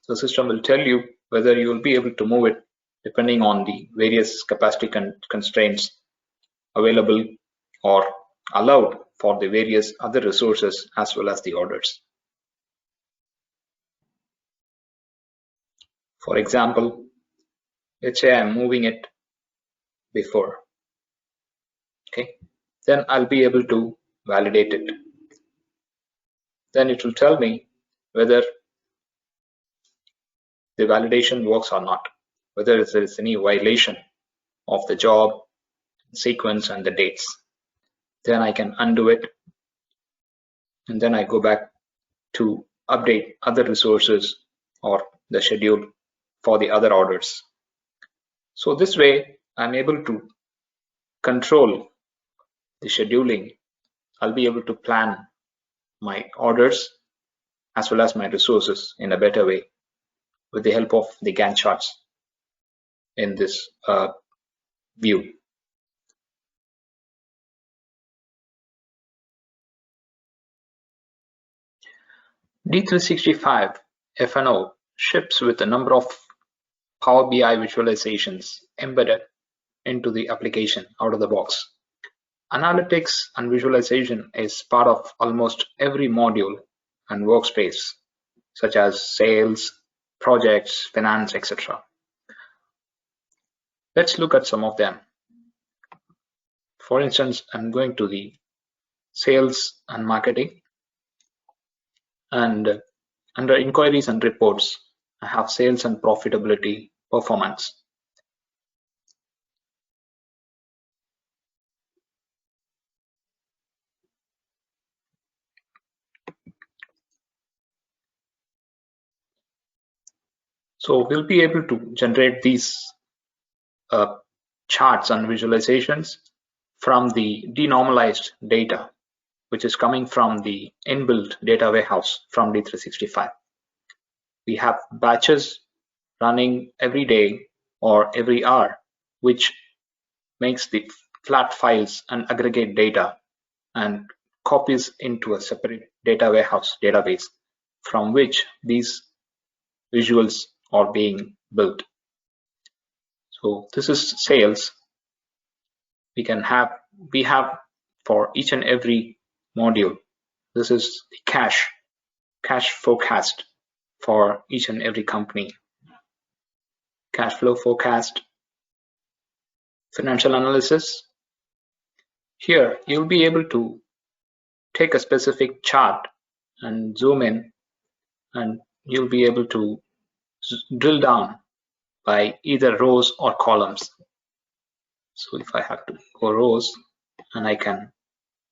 The system will tell you whether you will be able to move it depending on the various capacity constraints available or allowed for the various other resources as well as the orders. For example, let's say I'm moving it before. Okay, then I'll be able to validate it. Then it will tell me whether the validation works or not, whether there is any violation of the job sequence and the dates. Then I can undo it, and then I go back to update other resources or the schedule for the other orders. So this way I'm able to control the scheduling. I'll be able to plan my orders as well as my resources in a better way with the help of the Gantt charts in this view. D365 F&O ships with a number of Power BI visualizations embedded into the application out of the box. Analytics and visualization is part of almost every module and workspace, such as sales, projects, finance, etc. Let's look at some of them. For instance, I'm going to the sales and marketing, and under inquiries and reports, I have sales and profitability performance. So we'll be able to generate these charts and visualizations from the denormalized data, which is coming from the inbuilt data warehouse from D365. We have batches running every day or every hour, which makes the flat files and aggregate data and copies into a separate data warehouse database from which these visuals are being built. So this is sales. We have for each and every module. This is the cash forecast for each and every company. Cash flow forecast, financial analysis. Here you'll be able to take a specific chart and zoom in, and you'll be able to drill down by either rows or columns. So if I have to go rows, and I can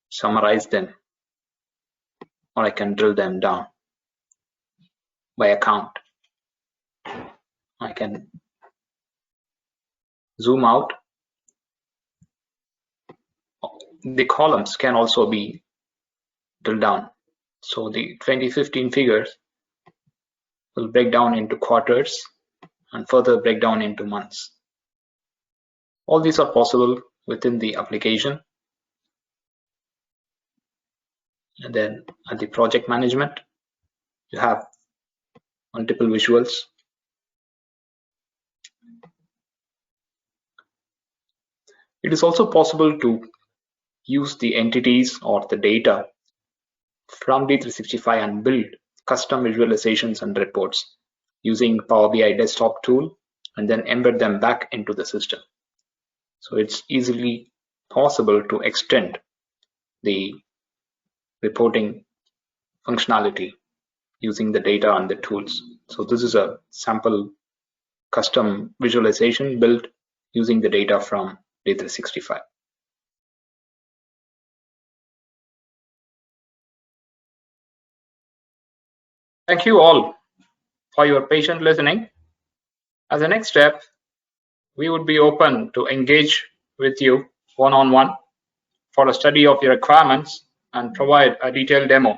summarize them, or I can drill them down by account. I can zoom out. The columns can also be drilled down. So the 2015 figures will break down into quarters and further break down into months. All these are possible within the application. And then at the project management, you have multiple visuals. It is also possible to use the entities or the data from D365 and build custom visualizations and reports using Power BI desktop tool and then embed them back into the system. So it's easily possible to extend the reporting functionality using the data and the tools. So this is a sample custom visualization built using the data from D365. Thank you all for your patient listening. As a next step, we would be open to engage with you one-on-one for a study of your requirements and provide a detailed demo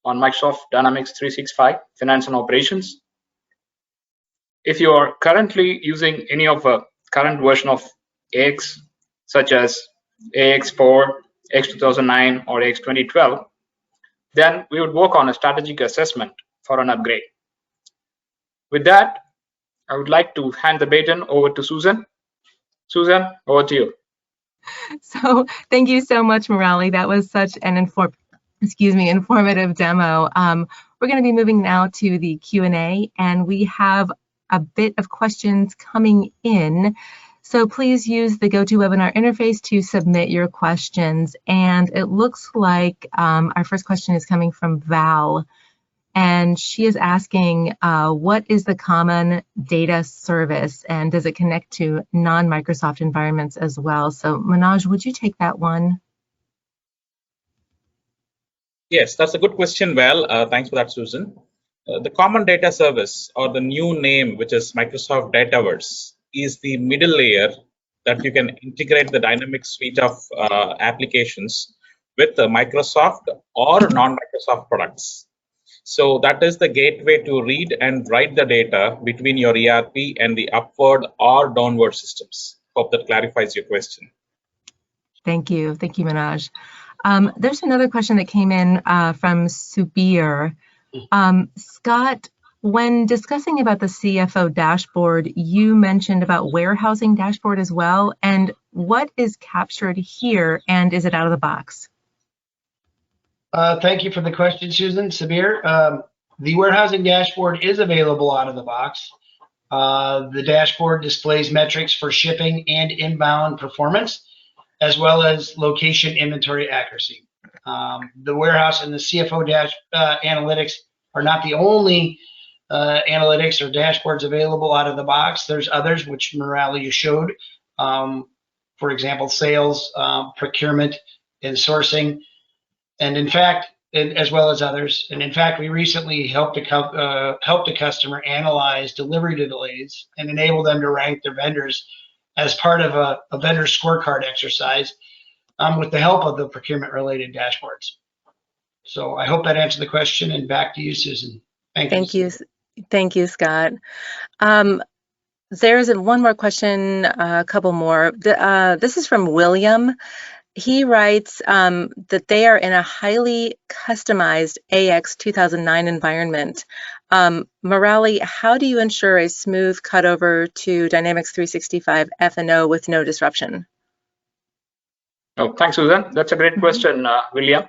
on Microsoft Dynamics 365 Finance and Operations. If you are currently using any of a current version of AX, such as AX4, AX2009, or AX2012, then we would work on a strategic assessment for an upgrade. With that, I would like to hand the baton over to Susan. Susan, over to you. So thank you so much, Murali. That was such an informative demo. We're going to be moving now to the Q&A, and we have a bit of questions coming in. So please use the GoToWebinar interface to submit your questions. And it looks like our first question is coming from Val. And she is asking, what is the common data service, and does it connect to non-Microsoft environments as well? So Manoj, would you take that one? Yes, that's a good question, Val. Thanks for that, Susan. The common data service, or the new name, which is Microsoft Dataverse, is the middle layer that you can integrate the dynamic suite of applications with the Microsoft or non-Microsoft products. So that is the gateway to read and write the data between your ERP and the upward or downward systems. Hope that clarifies your question. Thank you, Manoj. There's another question that came in from Subir. Scott, when discussing about the CFO dashboard, you mentioned about warehousing dashboard as well. And what is captured here, and is it out of the box? Thank you for the question, Susan. Sabir, the warehousing dashboard is available out of the box. The dashboard displays metrics for shipping and inbound performance, as well as location inventory accuracy. The warehouse and the CFO analytics are not the only analytics or dashboards available out of the box. There's others, which Murali you showed. For example, sales, procurement, and sourcing. And in fact, as well as others. And in fact, we recently helped a customer analyze delivery delays and enable them to rank their vendors as part of a vendor scorecard exercise with the help of the procurement-related dashboards. So I hope that answered the question, and back to you, Susan. Thank you. Thank you, Scott. There's one more question, a couple more. This is from William. He writes that they are in a highly customized AX 2009 environment. Murali, how do you ensure a smooth cutover to Dynamics 365 F&O with no disruption? Oh, thanks, Susan. That's a great question, William.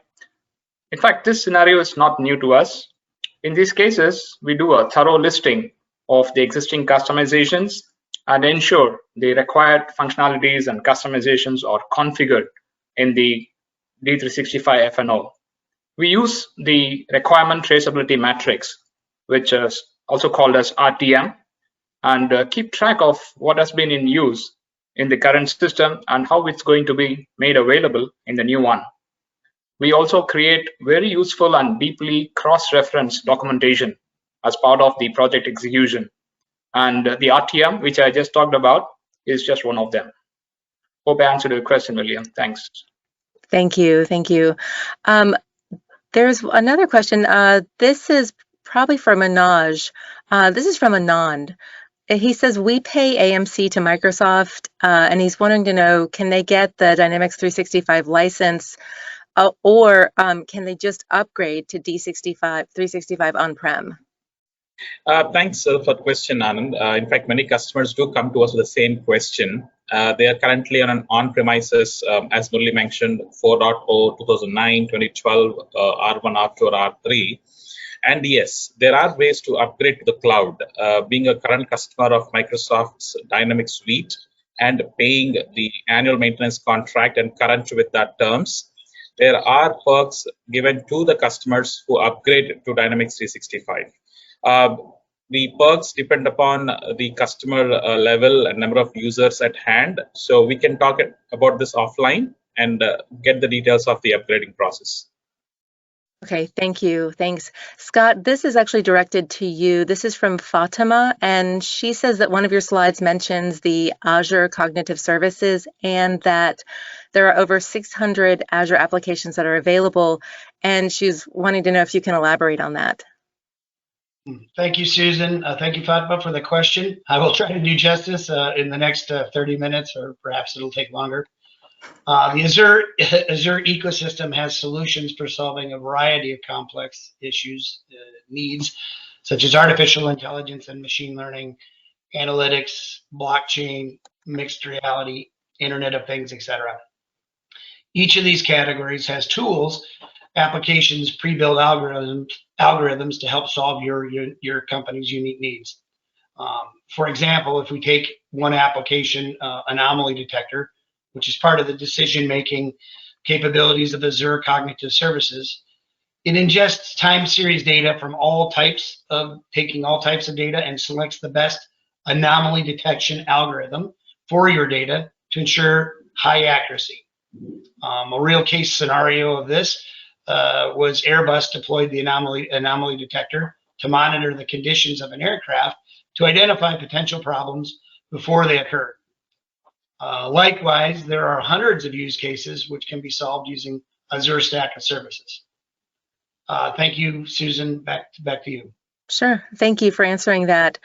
In fact, this scenario is not new to us. In these cases, we do a thorough listing of the existing customizations and ensure the required functionalities and customizations are configured in the D365 F&O. We use the requirement traceability matrix, which is also called as RTM, and keep track of what has been in use in the current system and how it's going to be made available in the new one. We also create very useful and deeply cross-reference documentation as part of the project execution. And the RTM, which I just talked about, is just one of them. Hope I answered your question, William. Thanks. Thank you. There's another question. This is probably for Manoj. This is from Anand. He says, we pay AMC to Microsoft, and he's wanting to know, can they get the Dynamics 365 license, or can they just upgrade to D365 on-prem? Thanks for the question, Anand. In fact, many customers do come to us with the same question. They are currently on an on-premises, as Murali mentioned, 4.0, 2009, 2012, R1, R2, or R3. And yes, there are ways to upgrade to the cloud. Being a current customer of Microsoft's Dynamics Suite and paying the annual maintenance contract and current with that terms, there are perks given to the customers who upgrade to Dynamics 365. The perks depend upon the customer level and number of users at hand. So we can talk about this offline and get the details of the upgrading process. Okay, thank you. Thanks. Scott, this is actually directed to you. This is from Fatima, and she says that one of your slides mentions the Azure Cognitive Services and that there are over 600 Azure applications that are available, and she's wanting to know if you can elaborate on that. Thank you, Susan. Thank you, Fatima, for the question. I will try to do justice in the next 30 minutes, or perhaps it'll take longer. The Azure ecosystem has solutions for solving a variety of complex issues, needs, such as artificial intelligence and machine learning, analytics, blockchain, mixed reality, Internet of Things, etc. Each of these categories has tools, applications, pre-built algorithms to help solve your company's unique needs. For example, if we take one application, anomaly detector, which is part of the decision-making capabilities of Azure Cognitive Services, it ingests time series data from taking all types of data and selects the best anomaly detection algorithm for your data to ensure high accuracy. A real case scenario of this was Airbus deployed the anomaly detector to monitor the conditions of an aircraft to identify potential problems before they occurred. Likewise, there are hundreds of use cases which can be solved using Azure Stack of Services. Thank you, Susan. Back to you. Sure. Thank you for answering that.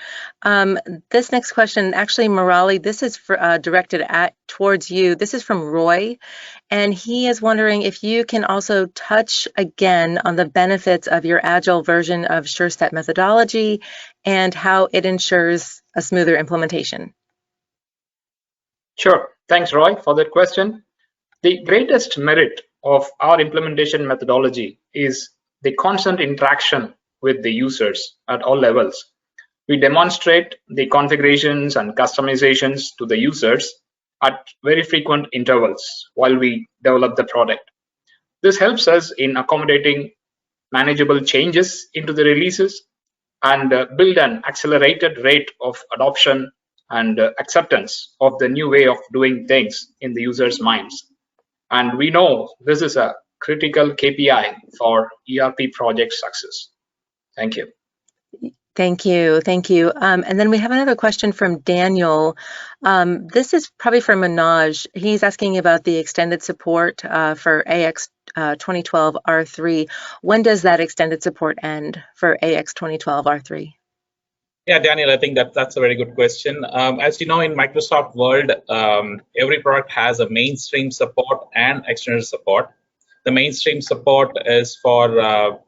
This next question, actually, Murali, this is directed towards you. This is from Roy, and he is wondering if you can also touch again on the benefits of your Agile version of SureStep methodology and how it ensures a smoother implementation. Sure. Thanks, Roy, for that question. The greatest merit of our implementation methodology is the constant interaction with the users at all levels. We demonstrate the configurations and customizations to the users at very frequent intervals while we develop the product. This helps us in accommodating manageable changes into the releases and build an accelerated rate of adoption and acceptance of the new way of doing things in the users' minds. And we know this is a critical KPI for ERP project success. Thank you. Thank you. Thank you. And then we have another question from Daniel. This is probably for Manoj. He's asking about the extended support for AX 2012 R3. When does that extended support end for AX 2012 R3? Yeah, Daniel, I think that's a very good question. As you know, in Microsoft world, every product has a mainstream support and extended support. The mainstream support is for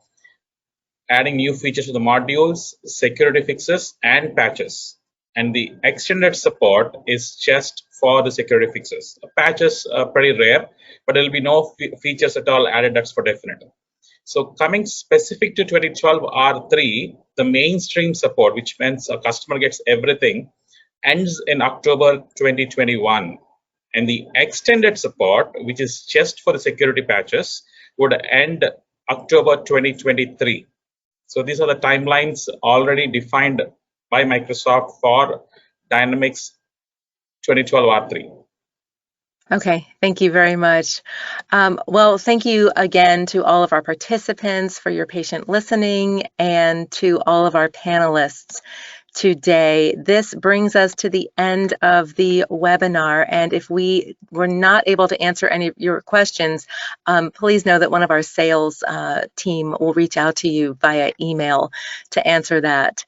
adding new features to the modules, security fixes, and patches. And the extended support is just for the security fixes. Patches are pretty rare, but there will be no features at all added, that's for definite. So coming specific to 2012 R3, the mainstream support, which means a customer gets everything, ends in October 2021. And the extended support, which is just for the security patches, would end October 2023. So these are the timelines already defined by Microsoft for Dynamics 2012 R3. Okay, thank you very much. Well, thank you again to all of our participants for your patient listening and to all of our panelists today. This brings us to the end of the webinar, and if we were not able to answer any of your questions, please know that one of our sales team will reach out to you via email to answer that.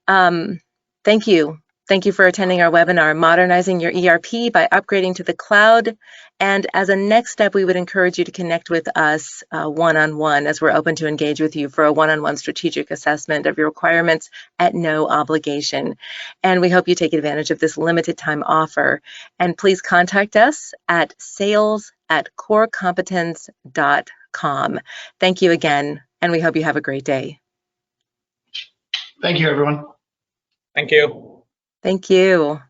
Thank you. Thank you for attending our webinar, Modernizing Your ERP by Upgrading to the Cloud. And as a next step, we would encourage you to connect with us one-on-one, as we're open to engage with you for a one-on-one strategic assessment of your requirements at no obligation. And we hope you take advantage of this limited time offer. And please contact us at sales@korcomptenz.com. Thank you again, and we hope you have a great day. Thank you, everyone. Thank you. Thank you.